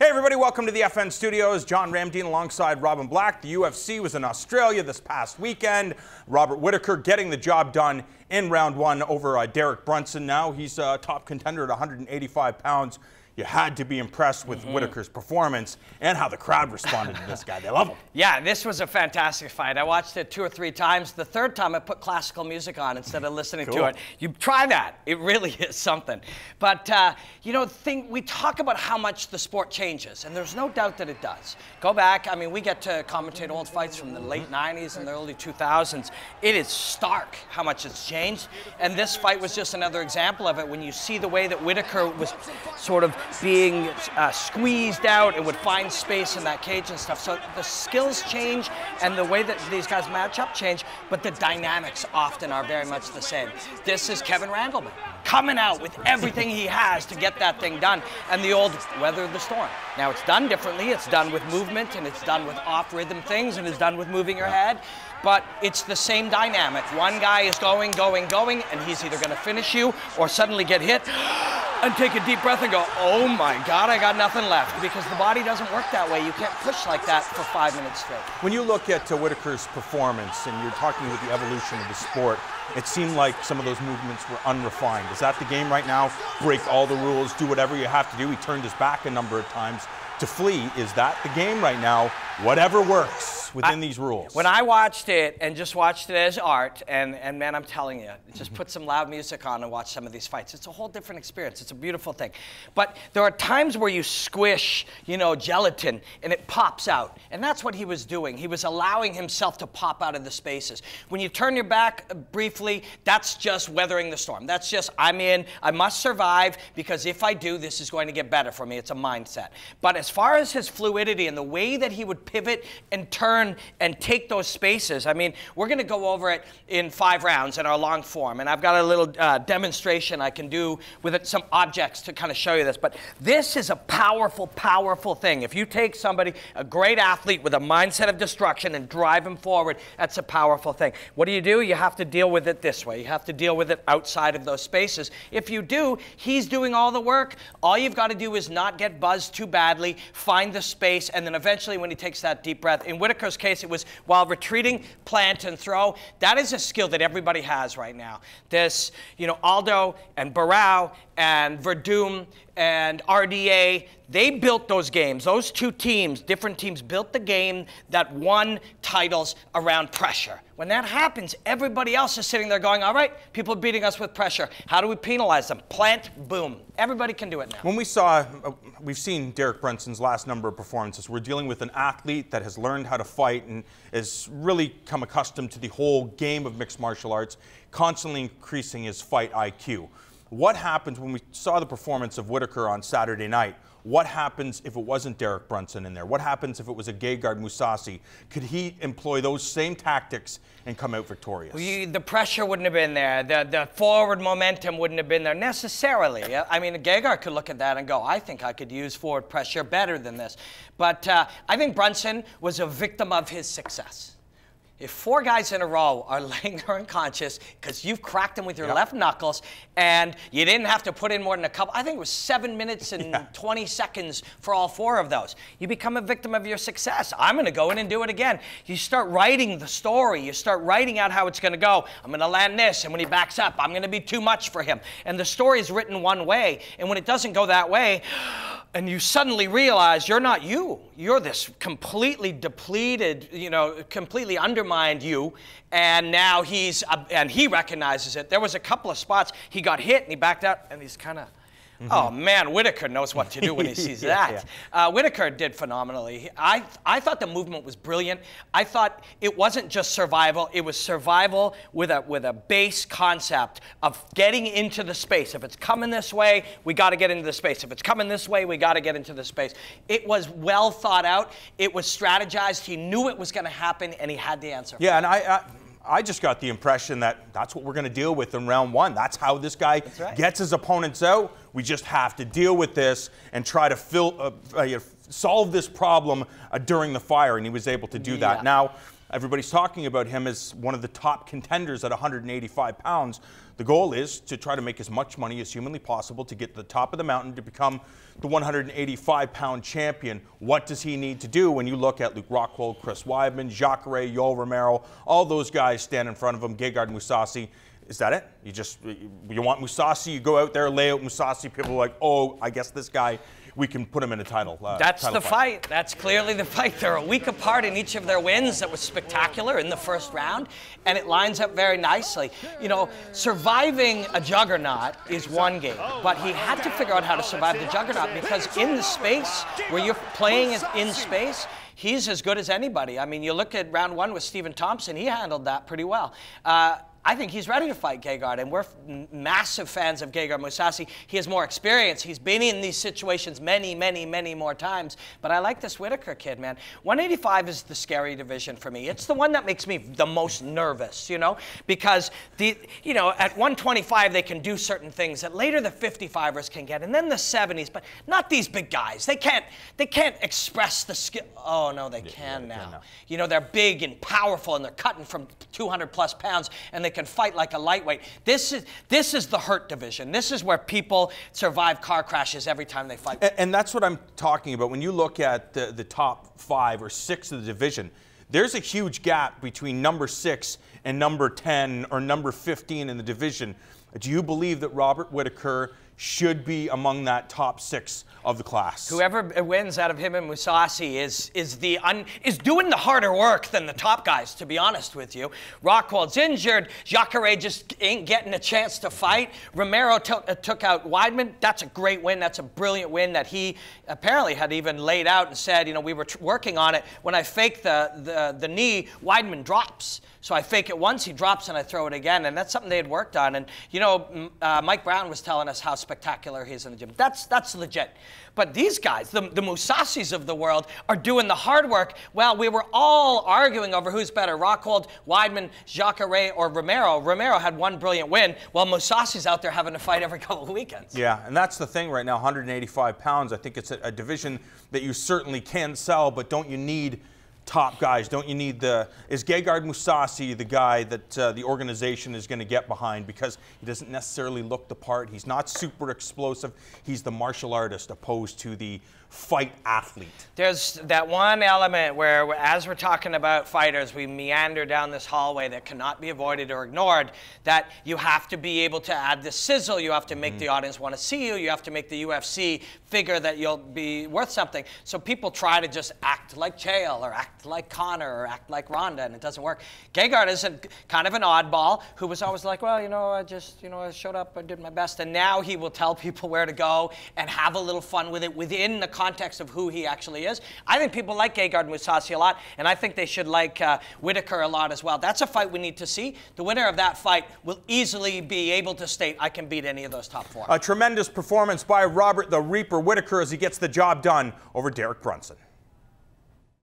Hey everybody, welcome to the FN Studios. John Ramdeen alongside Robin Black. The UFC was in Australia this past weekend. Robert Whittaker getting the job done in round one over Derek Brunson. Now he's a top contender at 185 pounds. You had to be impressed with Whittaker's performance and how the crowd responded to this guy. They love him. Yeah, this was a fantastic fight. I watched it 2 or 3 times. The third time I put classical music on instead of listening to it. You try that. It really is something. But, you know, we talk about how much the sport changes, and there's no doubt that it does. Go back. I mean, we get to commentate old fights from the late 90s and the early 2000s. It is stark how much it's changed, and this fight was just another example of it. When you see the way that Whittaker was sort of being squeezed out and would find space in that cage and stuff. So the skills change and the way that these guys match up change, but the dynamics often are very much the same. This is Kevin Randleman coming out with everything he has to get that thing done, and the old weather the storm. Now it's done differently. It's done with movement, and it's done with off-rhythm things, and it's done with moving your head. But it's the same dynamic. One guy is going, and he's either going to finish you or suddenly get hit and take a deep breath and go, oh my God, I got nothing left. Because the body doesn't work that way. You can't push like that for 5 minutes straight. When you look at Whittaker's performance and you're talking about the evolution of the sport, it seemed like some of those movements were unrefined. Is that the game right now? Break all the rules, do whatever you have to do. He turned his back a number of times to flee. Is that the game right now? Whatever works within these rules. When I watched it and just watched it as art, and man, I'm telling you, just put some loud music on and watch some of these fights. It's a whole different experience. It's a beautiful thing. But there are times where you squish, you know, gelatin and it pops out. And that's what he was doing. He was allowing himself to pop out of the spaces. When you turn your back briefly, that's just weathering the storm. That's just, I'm in, I must survive, because if I do, this is going to get better for me. It's a mindset. But as far as his fluidity and the way that he would pivot and turn and take those spaces, I mean, we're going to go over it in 5 rounds in our long form, and I've got a little demonstration I can do with it, some objects to kind of show you this. But this is a powerful, powerful thing. If you take somebody, a great athlete with a mindset of destruction, and drive him forward, that's a powerful thing. What do? You have to deal with it this way. You have to deal with it outside of those spaces. If you do, he's doing all the work. All you've got to do is not get buzzed too badly, find the space, and then eventually when he takes that deep breath. In Whittaker's case, it was while retreating, plant and throw. That is a skill that everybody has right now. This, you know, Aldo and Barao and Verdum and RDA, they built those games. Those 2 teams, different teams, built the game that won titles around pressure. When that happens, everybody else is sitting there going, all right, people are beating us with pressure. How do we penalize them? Plant, boom. Everybody can do it now. When we've seen Derek Brunson's last number of performances. We're dealing with an athlete that has learned how to fight and has really come accustomed to the whole game of mixed martial arts, constantly increasing his fight IQ. What happens when we saw the performance of Whittaker on Saturday night? What happens if it wasn't Derek Brunson in there? What happens if it was a Gegard Mousasi? Could he employ those same tactics and come out victorious? The pressure wouldn't have been there. The forward momentum wouldn't have been there necessarily. I mean, Gegard could look at that and go, I think I could use forward pressure better than this. But I think Brunson was a victim of his success. If 4 guys in a row are laying there unconscious because you've cracked them with your left knuckles and you didn't have to put in more than a couple, I think it was 7 minutes and 20 seconds for all 4 of those. You become a victim of your success. I'm going to go in and do it again. You start writing the story. You start writing out how it's going to go. I'm going to land this, and when he backs up, I'm going to be too much for him. And the story is written one way, and when it doesn't go that way, and you suddenly realize you're not you. You're this completely depleted, you know, completely undermined you. And now and he recognizes it. There was a couple of spots he got hit and he backed out and he's kind of, oh man, Whittaker knows what to do when he sees that. Whittaker did phenomenally. I thought the movement was brilliant. I thought it wasn't just survival. It was survival with a base concept of getting into the space. If it's coming this way, we got to get into the space. If it's coming this way, we got to get into the space. It was well thought out. It was strategized. He knew it was going to happen, and he had the answer. Yeah, and I just got the impression that that's what we're going to deal with in round 1. That's how this guy gets his opponents out. We just have to deal with this and try to solve this problem during the fire, and he was able to do that. Now, Everybody's talking about him as one of the top contenders at 185 pounds. The goal is to try to make as much money as humanly possible to get to the top of the mountain to become the 185-pound champion. What does he need to do when you look at Luke Rockhold, Chris Weidman, Jacare, Yoel Romero, all those guys stand in front of him, Gegard Mousasi? Is that it? You want Mousasi, you go out there, lay out Mousasi, people are like, oh, I guess this guy, we can put him in a title That's the fight. That's clearly the fight. They're a week apart in each of their wins. That was spectacular in the first round, and it lines up very nicely. You know, surviving a juggernaut is one game, but he had to figure out how to survive the juggernaut, because in the space where you're playing in space, he's as good as anybody. I mean, you look at round one with Stephen Thompson, he handled that pretty well. I think he's ready to fight Gegard, and we're massive fans of Gegard Mousasi. He has more experience. He's been in these situations many, many, many more times. But I like this Whittaker kid, man. 185 is the scary division for me. It's the one that makes me the most nervous, you know, because at 125 they can do certain things that later the 55ers can get, and then the 70s, but not these big guys. They can't express the skill. Oh no, they can now. You know, they're big and powerful, and they're cutting from 200+ pounds, and they can fight like a lightweight. This is the hurt division. This is where people survive car crashes every time they fight. And that's what I'm talking about. When you look at the top 5 or 6 of the division, there's a huge gap between number 6 and number 10 or number 15 in the division. Do you believe that Robert Whittaker should be among that top 6 of the class? Whoever wins out of him and Mousasi is doing the harder work than the top guys, to be honest with you. Rockhold's injured. Jacare just ain't getting a chance to fight. Romero took out Weidman. That's a great win. That's a brilliant win that he apparently had even laid out and said, you know, we were working on it. When I fake the knee, Weidman drops. So I fake it once, he drops, and I throw it again. And that's something they had worked on. And, you know, Mike Brown was telling us how spectacular he is in the gym. That's legit. But these guys, the Mousasis of the world, are doing the hard work. Well, we were all arguing over who's better, Rockhold, Weidman, Jacare, or Romero. Romero had one brilliant win, while Mousasi's out there having to fight every couple of weekends. Yeah, and that's the thing right now, 185 pounds. I think it's a division that you certainly can sell, but don't you need top guys? Don't you need is Gegard Mousasi the guy that the organization is going to get behind, because he doesn't necessarily look the part. He's not super explosive. He's the martial artist opposed to the fight athlete. There's that one element where, as we're talking about fighters, we meander down this hallway that cannot be avoided or ignored, that you have to be able to add the sizzle. You have to make the audience want to see you. You have to make the UFC figure that you'll be worth something. So people try to just act like Chael or act like Conor or act like Ronda, and it doesn't work. Gegard is kind of an oddball who was always like, well, you know, I showed up, I did my best, and now he will tell people where to go and have a little fun with it within the context of who he actually is. I think people like Gegard Mousasi a lot, and I think they should like Whittaker a lot as well. That's a fight we need to see. The winner of that fight will easily be able to state, I can beat any of those top 4. A tremendous performance by Robert the Reaper Whittaker as he gets the job done over Derek Brunson.